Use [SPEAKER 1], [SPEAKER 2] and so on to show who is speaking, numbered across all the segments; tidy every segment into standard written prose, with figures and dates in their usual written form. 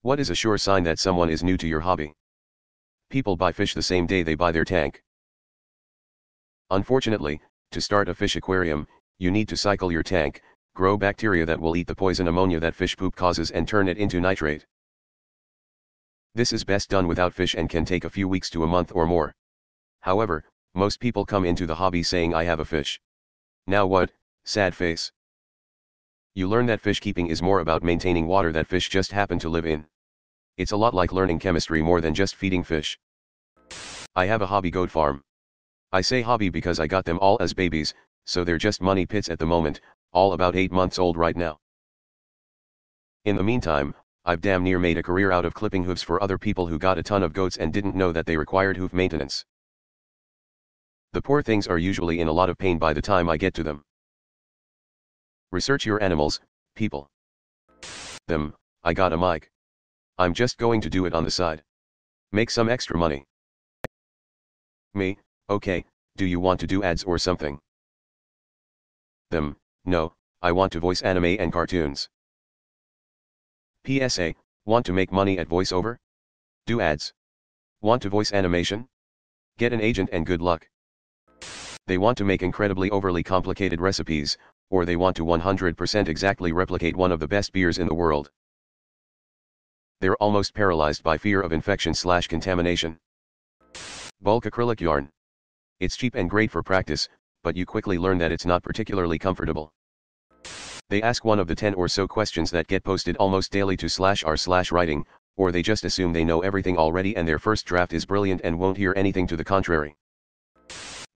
[SPEAKER 1] What is a sure sign that someone is new to your hobby? People buy fish the same day they buy their tank. Unfortunately, to start a fish aquarium, you need to cycle your tank, grow bacteria that will eat the poison ammonia that fish poop causes and turn it into nitrate. This is best done without fish and can take a few weeks to a month or more. However, most people come into the hobby saying I have a fish. Now what? Sad face. You learn that fish keeping is more about maintaining water that fish just happen to live in. It's a lot like learning chemistry more than just feeding fish. I have a hobby goat farm. I say hobby because I got them all as babies, so they're just money pits at the moment, all about 8 months old right now. In the meantime, I've damn near made a career out of clipping hooves for other people who got a ton of goats and didn't know that they required hoof maintenance. The poor things are usually in a lot of pain by the time I get to them. Research your animals, people. I got a mic. I'm just going to do it on the side. Make some extra money. Me, okay, do you want to do ads or something? No, I want to voice anime and cartoons. PSA, want to make money at voiceover? Do ads. Want to voice animation? Get an agent and good luck. They want to make incredibly overly complicated recipes, or they want to 100% exactly replicate one of the best beers in the world. They're almost paralyzed by fear of infection/contamination. Bulk acrylic yarn. It's cheap and great for practice, but you quickly learn that it's not particularly comfortable. They ask one of the 10 or so questions that get posted almost daily to /r/writing, or they just assume they know everything already and their first draft is brilliant and won't hear anything to the contrary.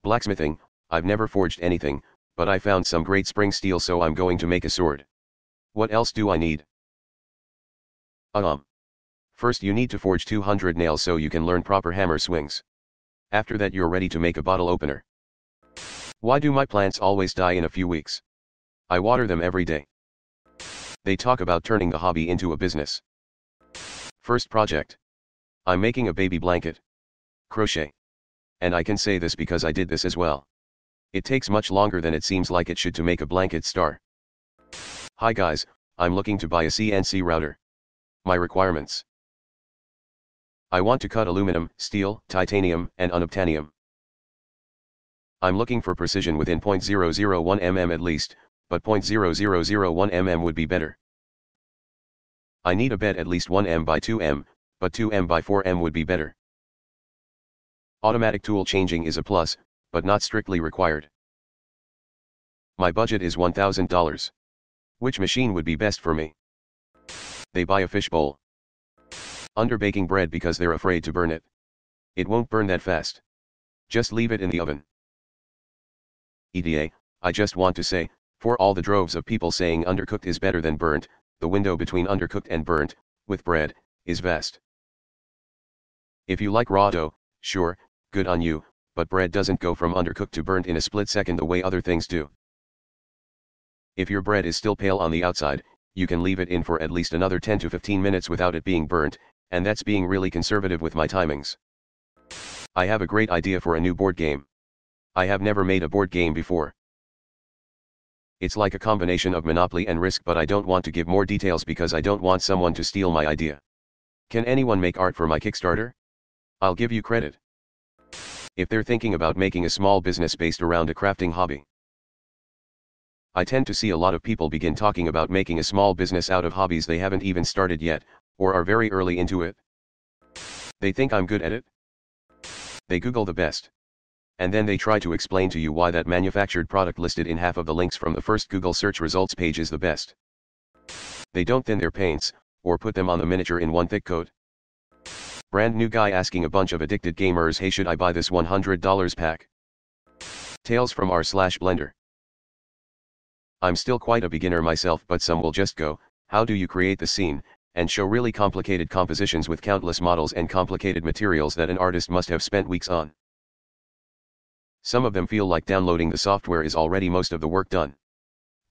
[SPEAKER 1] Blacksmithing, I've never forged anything, but I found some great spring steel so I'm going to make a sword. What else do I need? First you need to forge 200 nails so you can learn proper hammer swings. After that you're ready to make a bottle opener. Why do my plants always die in a few weeks? I water them every day. They talk about turning the hobby into a business. First project. I'm making a baby blanket. Crochet. And I can say this because I did this as well. It takes much longer than it seems like it should to make a blanket star. Hi guys, I'm looking to buy a CNC router. My requirements. I want to cut aluminum, steel, titanium, and unobtainium. I'm looking for precision within 0.001 mm at least, but 0.0001 mm would be better. I need a bed at least 1 m by 2 m, but 2 m by 4 m would be better. Automatic tool changing is a plus, but not strictly required. My budget is $1,000. Which machine would be best for me? They buy a fish bowl. Under baking bread because they're afraid to burn it. It won't burn that fast. Just leave it in the oven. ETA, I just want to say, for all the droves of people saying undercooked is better than burnt, the window between undercooked and burnt, with bread, is vast. If you like raw dough, sure, good on you, but bread doesn't go from undercooked to burnt in a split second the way other things do. If your bread is still pale on the outside, you can leave it in for at least another 10 to 15 minutes without it being burnt, and that's being really conservative with my timings. I have a great idea for a new board game. I have never made a board game before. It's like a combination of Monopoly and Risk, but I don't want to give more details because I don't want someone to steal my idea. Can anyone make art for my Kickstarter? I'll give you credit. If they're thinking about making a small business based around a crafting hobby. I tend to see a lot of people begin talking about making a small business out of hobbies they haven't even started yet, or are very early into it. They think I'm good at it. They Google the best. And then they try to explain to you why that manufactured product listed in half of the links from the first Google search results page is the best. They don't thin their paints, or put them on the miniature in one thick coat. Brand new guy asking a bunch of addicted gamers, hey, should I buy this $100 pack? Tales from r/Blender. I'm still quite a beginner myself, but some will just go, how do you create the scene, and show really complicated compositions with countless models and complicated materials that an artist must have spent weeks on. Some of them feel like downloading the software is already most of the work done.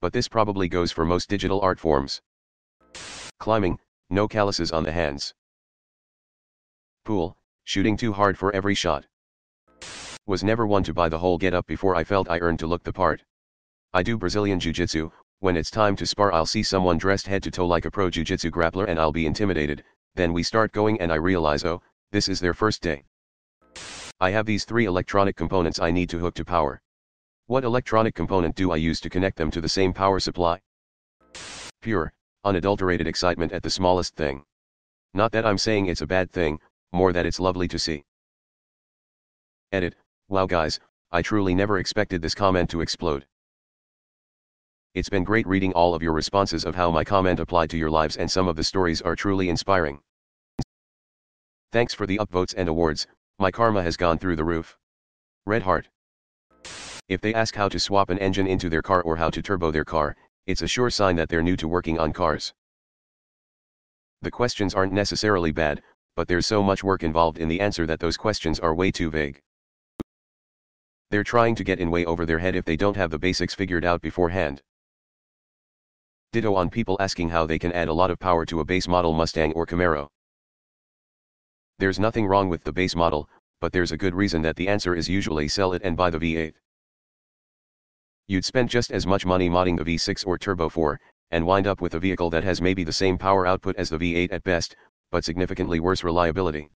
[SPEAKER 1] But this probably goes for most digital art forms. Climbing, no calluses on the hands. Pool, shooting too hard for every shot. Was never one to buy the whole get-up before I felt I earned to look the part. I do Brazilian Jiu-Jitsu. When it's time to spar I'll see someone dressed head to toe like a pro jiu-jitsu grappler and I'll be intimidated, Then we start going and I realize, oh, this is their first day. I have these 3 electronic components I need to hook to power. What electronic component do I use to connect them to the same power supply? Pure, unadulterated excitement at the smallest thing. Not that I'm saying it's a bad thing, more that it's lovely to see. Edit, wow guys, I truly never expected this comment to explode. It's been great reading all of your responses of how my comment applied to your lives, and some of the stories are truly inspiring. Thanks for the upvotes and awards, my karma has gone through the roof. Red heart. If they ask how to swap an engine into their car or how to turbo their car, it's a sure sign that they're new to working on cars. The questions aren't necessarily bad, but there's so much work involved in the answer that those questions are way too vague. They're trying to get in way over their head if they don't have the basics figured out beforehand. Ditto on people asking how they can add a lot of power to a base model Mustang or Camaro. There's nothing wrong with the base model, but there's a good reason that the answer is usually sell it and buy the V8. You'd spend just as much money modding the V6 or Turbo 4, and wind up with a vehicle that has maybe the same power output as the V8 at best, but significantly worse reliability.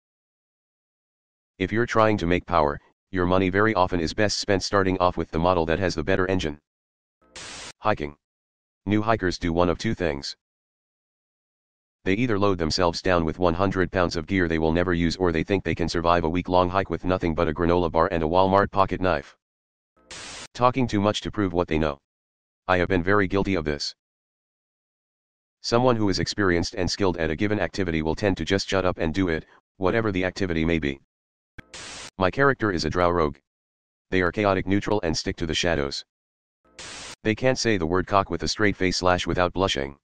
[SPEAKER 1] If you're trying to make power, your money very often is best spent starting off with the model that has the better engine. Hiking. New hikers do one of 2 things. They either load themselves down with 100 pounds of gear they will never use, or they think they can survive a week-long hike with nothing but a granola bar and a Walmart pocket knife. Talking too much to prove what they know. I have been very guilty of this. Someone who is experienced and skilled at a given activity will tend to just shut up and do it, whatever the activity may be. My character is a drow rogue. They are chaotic neutral and stick to the shadows. They can't say the word cock with a straight face / without blushing.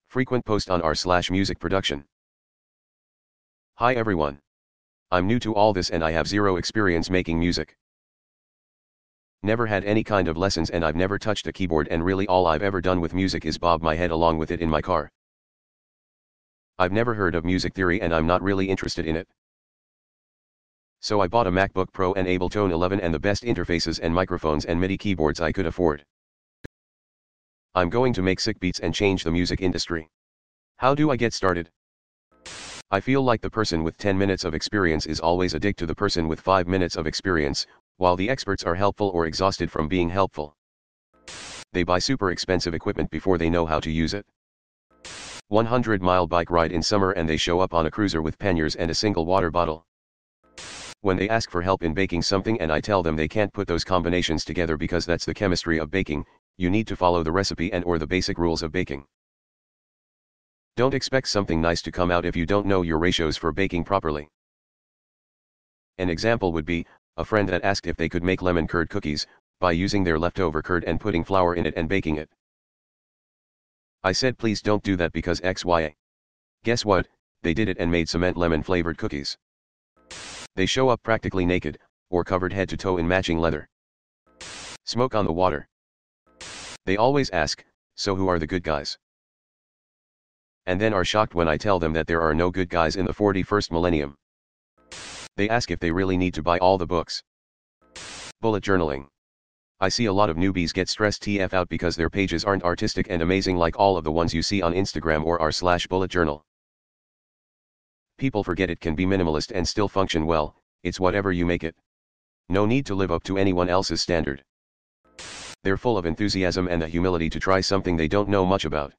[SPEAKER 1] Frequent post on r/music production. Hi everyone. I'm new to all this and I have 0 experience making music. Never had any kind of lessons and I've never touched a keyboard, and really all I've ever done with music is bob my head along with it in my car. I've never heard of music theory and I'm not really interested in it. So I bought a MacBook Pro and Ableton 11 and the best interfaces and microphones and MIDI keyboards I could afford. I'm going to make sick beats and change the music industry. How do I get started? I feel like the person with 10 minutes of experience is always a dick to the person with 5 minutes of experience, while the experts are helpful or exhausted from being helpful. They buy super expensive equipment before they know how to use it. 100-mile bike ride in summer and they show up on a cruiser with panniers and a single water bottle. When they ask for help in baking something and I tell them they can't put those combinations together because that's the chemistry of baking, you need to follow the recipe and or the basic rules of baking. Don't expect something nice to come out if you don't know your ratios for baking properly. An example would be a friend that asked if they could make lemon curd cookies by using their leftover curd and putting flour in it and baking it. I said please don't do that because XYA. Guess what, they did it and made cement lemon flavored cookies. They show up practically naked, or covered head to toe in matching leather. Smoke on the water. They always ask, so who are the good guys? And then are shocked when I tell them that there are no good guys in the 41st millennium. They ask if they really need to buy all the books. Bullet journaling. I see a lot of newbies get stressed TF out because their pages aren't artistic and amazing like all of the ones you see on Instagram or r/bullet journal. People forget it can be minimalist and still function well, it's whatever you make it. No need to live up to anyone else's standard. They're full of enthusiasm and the humility to try something they don't know much about.